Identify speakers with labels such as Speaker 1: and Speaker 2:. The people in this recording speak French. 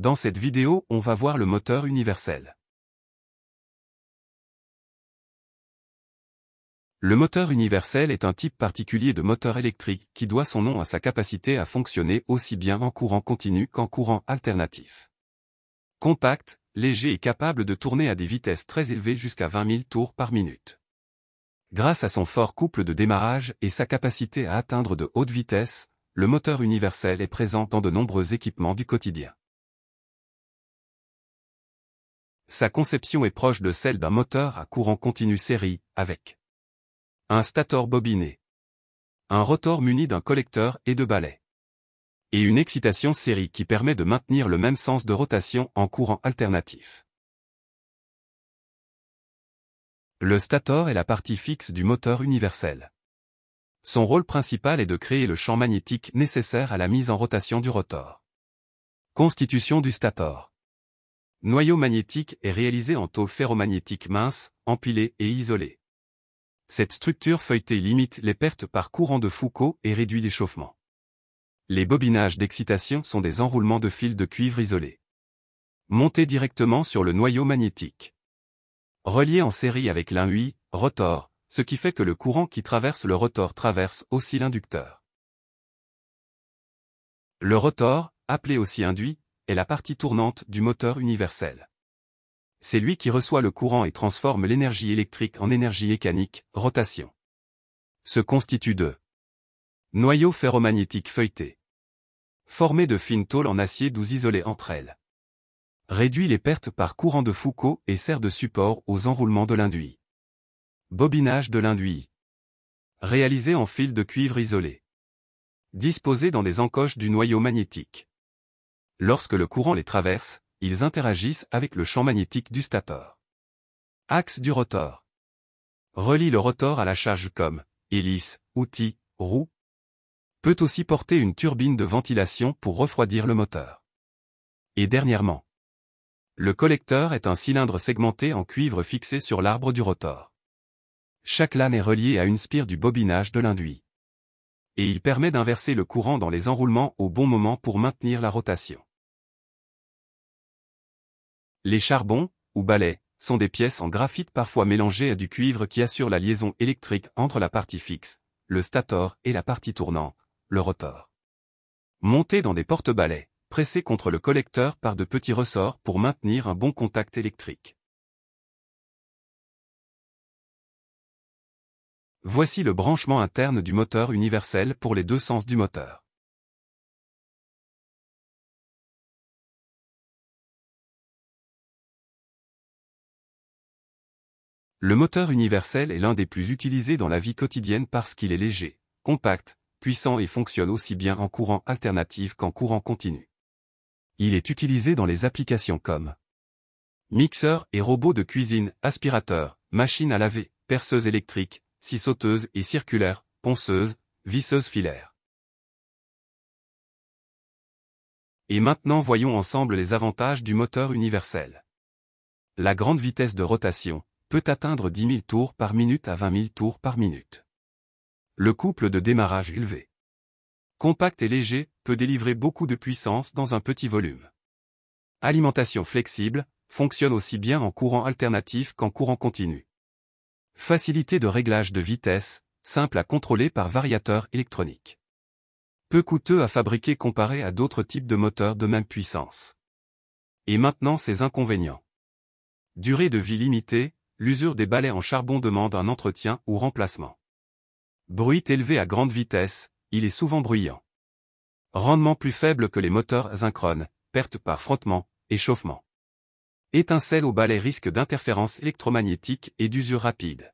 Speaker 1: Dans cette vidéo, on va voir le moteur universel. Le moteur universel est un type particulier de moteur électrique qui doit son nom à sa capacité à fonctionner aussi bien en courant continu qu'en courant alternatif. Compact, léger et capable de tourner à des vitesses très élevées jusqu'à 20 000 tours par minute. Grâce à son fort couple de démarrage et sa capacité à atteindre de hautes vitesses, le moteur universel est présent dans de nombreux équipements du quotidien. Sa conception est proche de celle d'un moteur à courant continu série, avec un stator bobiné, un rotor muni d'un collecteur et de balais, et une excitation série qui permet de maintenir le même sens de rotation en courant alternatif. Le stator est la partie fixe du moteur universel. Son rôle principal est de créer le champ magnétique nécessaire à la mise en rotation du rotor. Constitution du stator. Noyau magnétique est réalisé en tôle ferromagnétique mince, empilée et isolée. Cette structure feuilletée limite les pertes par courant de Foucault et réduit l'échauffement. Les bobinages d'excitation sont des enroulements de fils de cuivre isolés, montés directement sur le noyau magnétique, reliés en série avec l'induit, rotor, ce qui fait que le courant qui traverse le rotor traverse aussi l'inducteur. Le rotor, appelé aussi induit, est la partie tournante du moteur universel. C'est lui qui reçoit le courant et transforme l'énergie électrique en énergie mécanique, rotation. Se constitue de noyaux ferromagnétiques feuilletés, formés de fines tôles en acier doux isolées entre elles. Réduit les pertes par courant de Foucault et sert de support aux enroulements de l'induit. Bobinage de l'induit. Réalisé en fils de cuivre isolé. Disposés dans des encoches du noyau magnétique. Lorsque le courant les traverse, ils interagissent avec le champ magnétique du stator. Axe du rotor. Relie le rotor à la charge comme hélice, outil, roue. Peut aussi porter une turbine de ventilation pour refroidir le moteur. Et dernièrement, le collecteur est un cylindre segmenté en cuivre fixé sur l'arbre du rotor. Chaque lame est reliée à une spire du bobinage de l'induit. Et il permet d'inverser le courant dans les enroulements au bon moment pour maintenir la rotation. Les charbons, ou balais, sont des pièces en graphite parfois mélangées à du cuivre qui assurent la liaison électrique entre la partie fixe, le stator, et la partie tournante, le rotor. Montés dans des porte-balais, pressés contre le collecteur par de petits ressorts pour maintenir un bon contact électrique. Voici le branchement interne du moteur universel pour les deux sens du moteur. Le moteur universel est l'un des plus utilisés dans la vie quotidienne parce qu'il est léger, compact, puissant et fonctionne aussi bien en courant alternatif qu'en courant continu. Il est utilisé dans les applications comme mixeurs et robots de cuisine, aspirateurs, machines à laver, perceuses électriques, scie sauteuses et circulaires, ponceuses, visseuses filaires. Et maintenant voyons ensemble les avantages du moteur universel. La grande vitesse de rotation peut atteindre 10 000 tours par minute à 20 000 tours par minute. Le couple de démarrage élevé, compact et léger, peut délivrer beaucoup de puissance dans un petit volume. Alimentation flexible, fonctionne aussi bien en courant alternatif qu'en courant continu. Facilité de réglage de vitesse, simple à contrôler par variateur électronique. Peu coûteux à fabriquer comparé à d'autres types de moteurs de même puissance. Et maintenant ses inconvénients. Durée de vie limitée, l'usure des balais en charbon demande un entretien ou remplacement. Bruit élevé à grande vitesse, il est souvent bruyant. Rendement plus faible que les moteurs asynchrones, perte par frottement, échauffement. Étincelle au balai, risque d'interférence électromagnétique et d'usure rapide.